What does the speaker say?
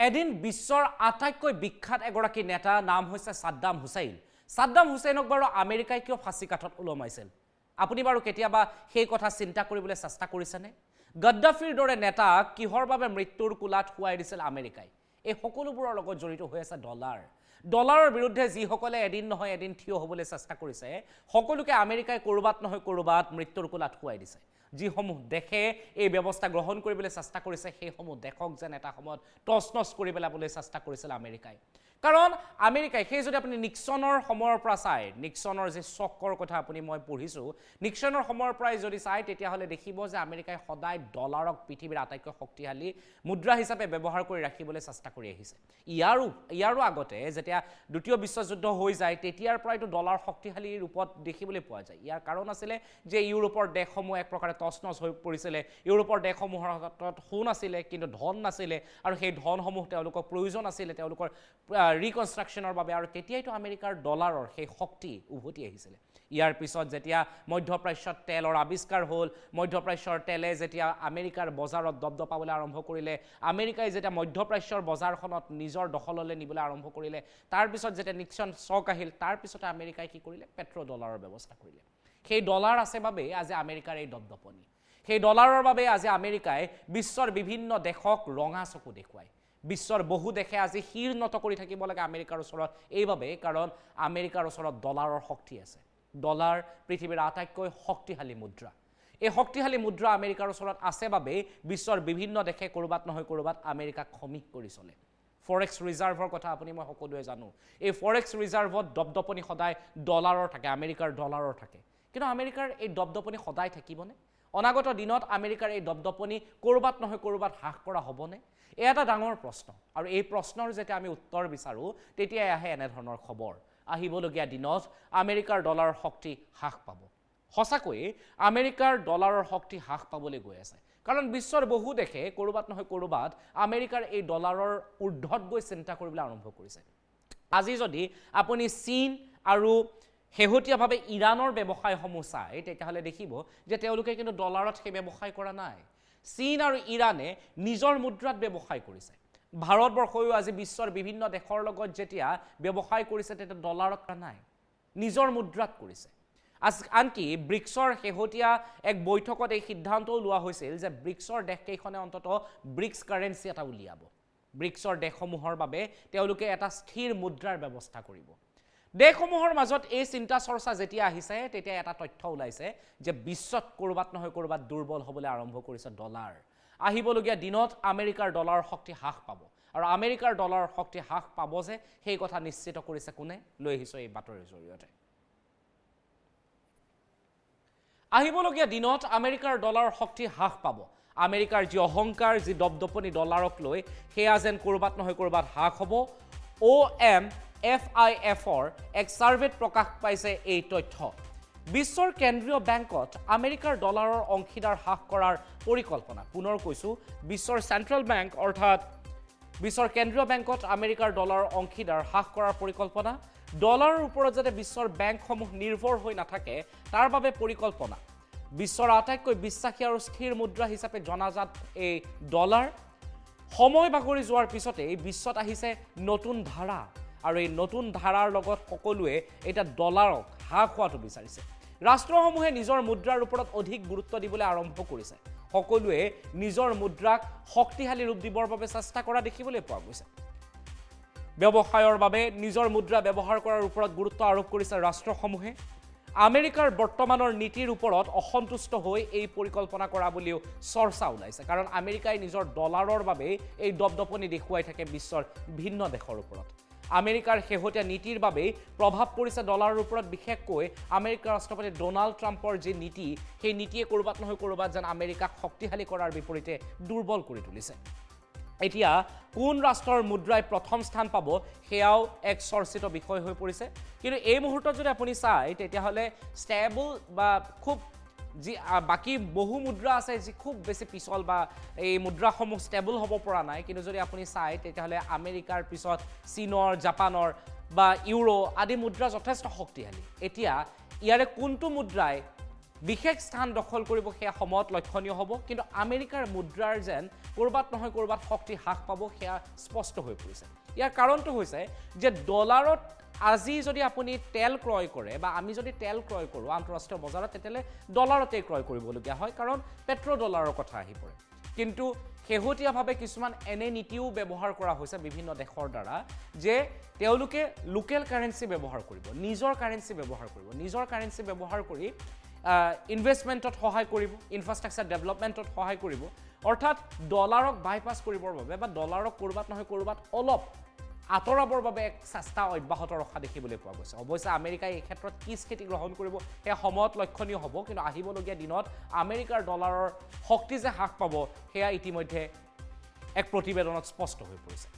এদিন বিশ্বৰ আটাইতকৈ বিখ্যাত এগৰাকী নেতা নাম হৈছে সাদ্দাম হুছেইন। সাদ্দাম হুছেইনক বাৰু আমেৰিকাই কিয় ফাঁচী কাঠত ওলমাইছিল? আপুনি বাৰু কেতিয়াবা সেই কথা চিন্তা কৰিবলৈ চেষ্টা কৰিছেনে? গদ্দাফিৰ দৰে নেতাক কিহৰ বাবে মৃত্যুৰ কোলাত শুৱাই দিছিল আমেৰিকাই? এই সকলোবোৰৰ লগত জড়িত হৈ আছে ডলাৰৰ বিৰুদ্ধে যিসকলে এদিন নহয় এদিন থিয় হ'বলৈ চেষ্টা কৰিছে, সকলোকে আমেৰিকাই ক'ৰবাত নহয় ক'ৰবাত মৃত্যুৰ কোলাত শুৱাই দিছে। যিসমূহ দেশে এই ব্যৱস্থা গ্ৰহণ কৰিবলৈ চেষ্টা কৰিছে, সেইসমূহ দেশক যেন এটা সময়ত টচনচ কৰি পেলাবলৈ চেষ্টা কৰিছিল আমেৰিকাই। কাৰণ আমেৰিকাই সেই যদি আপুনি নিক্সনৰ সময়ৰ পৰা চাই, নিক্সনৰ যে চক্কৰ কথা মই পঢ়িছোঁ, নিক্সনৰ সময়ৰ পৰাই যদি চাই তেতিয়াহ'লে দেখিব যে আমেৰিকাই সদায় ডলাৰক পৃথিৱীৰ আটাইতকৈ শক্তিশালী মুদ্ৰা হিচাপে ব্যৱহাৰ কৰি ৰাখিবলৈ চেষ্টা কৰি আহিছে। ইয়াৰো আগতে যেতিয়া দ্বিতীয় বিশ্বযুদ্ধ হৈ যায় তেতিয়াৰ পৰাইতো ডলাৰ শক্তিশালী ৰূপত দেখিবলৈ পোৱা যায়। ইয়াৰ কাৰণ আছিলে যে ইউৰোপৰ দেশসমূহ এক প্ৰকাৰে টচনচ হৈ পৰিছিলে। ইউৰোপৰ দেশসমূহৰ হাতত সোণ আছিলে কিন্তু ধন নাছিলে, আৰু সেই ধনসমূহ তেওঁলোকৰ প্ৰয়োজন আছিলে তেওঁলোকৰ ৰিকনষ্ট্ৰাকশ্যনৰ বাবে, আৰু তেতিয়াইতো আমেৰিকাৰ ডলাৰৰ সেই শক্তি উভতি আহিছিলে। ইয়াৰ পিছত যেতিয়া মধ্যপ্ৰাচ্যত তেলৰ আৱিষ্কাৰ হ'ল, মধ্যপ্ৰাচ্যৰ তেলে যেতিয়া আমেৰিকাৰ বজাৰত দপদপ পাবলৈ আৰম্ভ কৰিলে, আমেৰিকাই যেতিয়া মধ্যপ্ৰাচ্যৰ বজাৰখনত নিজৰ দখললৈ নিবলৈ আৰম্ভ কৰিলে, তাৰপিছত যেতিয়া নিক্সন চক আহিল, তাৰপিছতে আমেৰিকাই কি কৰিলে? পেট্ৰ'ডলাৰৰ ব্যৱস্থা কৰিলে। সেই ডলাৰ আছে বাবেই আজি আমেৰিকাৰ এই দপদপনি। সেই ডলাৰৰ বাবে আজি আমেৰিকাই বিশ্বৰ বিভিন্ন দেশক ৰঙা চকু দেখুৱায়। বিশ্বৰ বহু দেশে আজি শিৰ নত কৰি থাকিব লাগে আমেৰিকাৰ ওচৰত, এইবাবে কাৰণ আমেৰিকাৰ ওচৰত ডলাৰৰ শক্তি আছে। ডলাৰ পৃথিৱীৰ আটাইতকৈ শক্তিশালী মুদ্ৰা। এই শক্তিশালী মুদ্ৰা আমেৰিকাৰ ওচৰত আছে বাবেই বিশ্বৰ বিভিন্ন দেশে ক'ৰবাত নহয় ক'ৰবাত আমেৰিকাক সমীহ কৰি চলে। ফৰেক্স ৰিজাৰ্ভৰ কথা মই সকলোৱে জানো। এই ফৰেক্স ৰিজাৰ্ভত দপদপনি সদায় ডলাৰৰ থাকে, আমেৰিকাৰ ডলাৰৰ থাকে। কিন্তু আমেৰিকাৰ এই দপদপনি সদায় থাকিবনে? অনাগত দিনত আমেৰিকাৰ এই দপদপনি ক'ৰবাত নহয় ক'ৰবাত হ্ৰাস কৰা হ'বনে? এই এটা ডাঙৰ প্ৰশ্ন, আৰু এই প্ৰশ্নৰ যেতিয়া আমি উত্তৰ বিচাৰোঁ তেতিয়াই আহে এনেধৰণৰ খবৰ। আহিবলগীয়া দিনত আমেৰিকাৰ ডলাৰৰ শক্তি হ্ৰাস পাব। সঁচাকৈয়ে আমেৰিকাৰ ডলাৰৰ শক্তি হ্ৰাস পাবলৈ গৈ আছে, কাৰণ বিশ্বৰ বহু দেশে ক'ৰবাত নহয় ক'ৰবাত আমেৰিকাৰ এই ডলাৰৰ ঊৰ্ধত গৈ চিন্তা কৰিবলৈ আৰম্ভ কৰিছে। আজি যদি আপুনি চীন আৰু শেহতীয়াভাৱে ইৰাণৰ ব্যৱসায়সমূহ চাই তেতিয়াহ'লে দেখিব যে তেওঁলোকে কিন্তু ডলাৰত সেই ব্যৱসায় কৰা নাই। চীন আৰু ইৰাণে নিজৰ মুদ্ৰাত ব্যৱসায় কৰিছে। ভাৰতবৰ্ষও আজি বিশ্বৰ বিভিন্ন দেশৰ লগত যেতিয়া ব্যৱসায় কৰিছে তেতিয়া ডলাৰত কৰা নাই, নিজৰ মুদ্ৰাত কৰিছে। আনকি ব্ৰিক্সৰ শেহতীয়া এক বৈঠকত এই সিদ্ধান্তও লোৱা হৈছিল যে ব্ৰিক্সৰ দেশকেইখনে অন্ততঃ ব্ৰিক্স কাৰেঞ্চি এটা উলিয়াব। ব্ৰিক্সৰ দেশসমূহৰ বাবে তেওঁলোকে এটা স্থিৰ মুদ্ৰাৰ ব্যৱস্থা কৰিব। দেশসমূহৰ মাজত এই চিন্তা চৰ্চা যেতিয়া আহিছে তেতিয়া এটা তথ্য ওলাইছে যে বিশ্বত ক'ৰবাত নহয় ক'ৰবাত দুৰ্বল হ'বলৈ আৰম্ভ কৰিছে ডলাৰ। আহিবলগীয়া দিনত আমেৰিকাৰ ডলাৰৰ শক্তি হ্ৰাস পাব, আৰু আমেৰিকাৰ ডলাৰৰ শক্তি হ্ৰাস পাব যে সেই কথা নিশ্চিত কৰিছে কোনে? লৈ আহিছোঁ এই বাতৰিৰ জৰিয়তে। আহিবলগীয়া দিনত আমেৰিকাৰ ডলাৰৰ শক্তি হ্ৰাস পাব। আমেৰিকাৰ যি অহংকাৰ, যি দপদপনি ডলাৰক লৈ, সেয়া যেন ক'ৰবাত নহয় ক'ৰবাত হ্ৰাস হ'ব। OMFIF-ৰ এক ছাৰ্ভেত প্ৰকাশ পাইছে এই তথ্য। বিশ্বৰ কেন্দ্ৰীয় বেংকত আমেৰিকাৰ ডলাৰৰ অংশীদাৰ হ্ৰাস কৰাৰ পৰিকল্পনা। পুনৰ কৈছোঁ, বিশ্বৰ চেণ্ট্ৰেল বেংক অৰ্থাৎ বিশ্বৰ কেন্দ্ৰীয় বেংকত আমেৰিকাৰ ডলাৰৰ অংশীদাৰ হ্ৰাস কৰাৰ পৰিকল্পনা। ডলাৰৰ ওপৰত যাতে বিশ্বৰ বেংকসমূহ নিৰ্ভৰ হৈ নাথাকে তাৰ বাবে পৰিকল্পনা। বিশ্বৰ আটাইতকৈ বিশ্বাসী আৰু স্থিৰ মুদ্ৰা হিচাপে জনাজাত এই ডলাৰ সময় বাগৰি যোৱাৰ পিছতেই বিশ্বত আহিছে নতুন ধাৰা, আৰু এই নতুন ধাৰাৰ লগত সকলোৱে এতিয়া ডলাৰক হ্ৰাস হোৱাটো বিচাৰিছে। ৰাষ্ট্ৰসমূহে নিজৰ মুদ্ৰাৰ ওপৰত অধিক গুৰুত্ব দিবলৈ আৰম্ভ কৰিছে। সকলোৱে নিজৰ মুদ্ৰাক শক্তিশালী ৰূপ দিবৰ বাবে চেষ্টা কৰা দেখিবলৈ পোৱা গৈছে। ব্যৱসায়ৰ বাবে নিজৰ মুদ্ৰা ব্যৱহাৰ কৰাৰ ওপৰত গুৰুত্ব আৰোপ কৰিছে ৰাষ্ট্ৰসমূহে। আমেৰিকাৰ বৰ্তমানৰ নীতিৰ ওপৰত অসন্তুষ্ট হৈ এই পৰিকল্পনা কৰা বুলিও চৰ্চা ওলাইছে, কাৰণ আমেৰিকাই নিজৰ ডলাৰৰ বাবে এই দপদপনি দেখুৱাই থাকে বিশ্বৰ ভিন্ন দেশৰ ওপৰত। আমেৰিকাৰ শেহতীয়া নীতিৰ বাবেই প্ৰভাৱ পৰিছে ডলাৰৰ ওপৰত, বিশেষকৈ আমেৰিকাৰ ৰাষ্ট্ৰপতি ডোনাল্ড ট্ৰাম্পৰ যি নীতি, সেই নীতিয়ে ক'ৰবাত নহয় ক'ৰবাত যেন আমেৰিকাক শক্তিশালী কৰাৰ বিপৰীতে দুৰ্বল কৰি তুলিছে। এতিয়া কোন ৰাষ্ট্ৰৰ মুদ্ৰাই প্ৰথম স্থান পাব সেয়াও এক চৰ্চিত বিষয় হৈ পৰিছে। কিন্তু এই মুহূৰ্তত যদি আপুনি চাই তেতিয়াহ'লে ষ্টেবল বা খুব যি বাকী বহু মুদ্ৰা আছে যি খুব বেছি পিছল বা এই মুদ্ৰাসমূহ ষ্টেবল হ'ব পৰা নাই, কিন্তু যদি আপুনি চাই তেতিয়াহ'লে আমেৰিকাৰ পিছত চীনৰ, জাপানৰ বা ইউৰো আদি মুদ্ৰা যথেষ্ট শক্তিশালী। এতিয়া ইয়াৰে কোনটো মুদ্ৰাই বিশেষ স্থান দখল কৰিব সেয়া সময়ত লক্ষণীয় হ'ব কিন্তু আমেৰিকাৰ মুদ্ৰাৰ যেন ক'ৰবাত নহয় ক'ৰবাত শক্তি হ্ৰাস পাব সেয়া স্পষ্ট হৈ পৰিছে ইয়াৰ কাৰণটো হৈছে যে ডলাৰত আজি যদি আপুনি তেল ক্ৰয় কৰে বা আমি যদি তেল ক্ৰয় কৰোঁ আন্তঃৰাষ্ট্ৰীয় বজাৰত তেতিয়াহ'লে ডলাৰতেই ক্ৰয় কৰিবলগীয়া হয় কাৰণ পেট্ৰ' ডলাৰৰ কথা আহি পৰে কিন্তু শেহতীয়াভাৱে কিছুমান এনে নীতিও ব্যৱহাৰ কৰা হৈছে বিভিন্ন দেশৰ দ্বাৰা যে তেওঁলোকে লোকেল কাৰেন্সি ব্যৱহাৰ কৰিব নিজৰ কাৰেন্সি ব্যৱহাৰ কৰি ইনভেষ্টমেণ্টত সহায় কৰিব ইনফ্ৰাষ্ট্ৰাকচাৰ ডেভেলপমেণ্টত সহায় কৰিব অৰ্থাৎ ডলাৰক বাইপাছ কৰিবৰ বাবে বা ডলাৰক ক'ৰবাত নহয় ক'ৰবাত অলপ আঁতৰাবৰ বাবে এক চেষ্টা অব্যাহত ৰখা দেখিবলৈ পোৱা গৈছে অৱশ্যে আমেৰিকাই এই ক্ষেত্ৰত কি স্থিতি গ্ৰহণ কৰিব সেয়া সময়ত লক্ষণীয় হ'ব কিন্তু আহিবলগীয়া দিনত আমেৰিকাৰ ডলাৰৰ শক্তি যে হ্ৰাস পাব সেয়া ইতিমধ্যে এক প্ৰতিবেদনত স্পষ্ট হৈ পৰিছে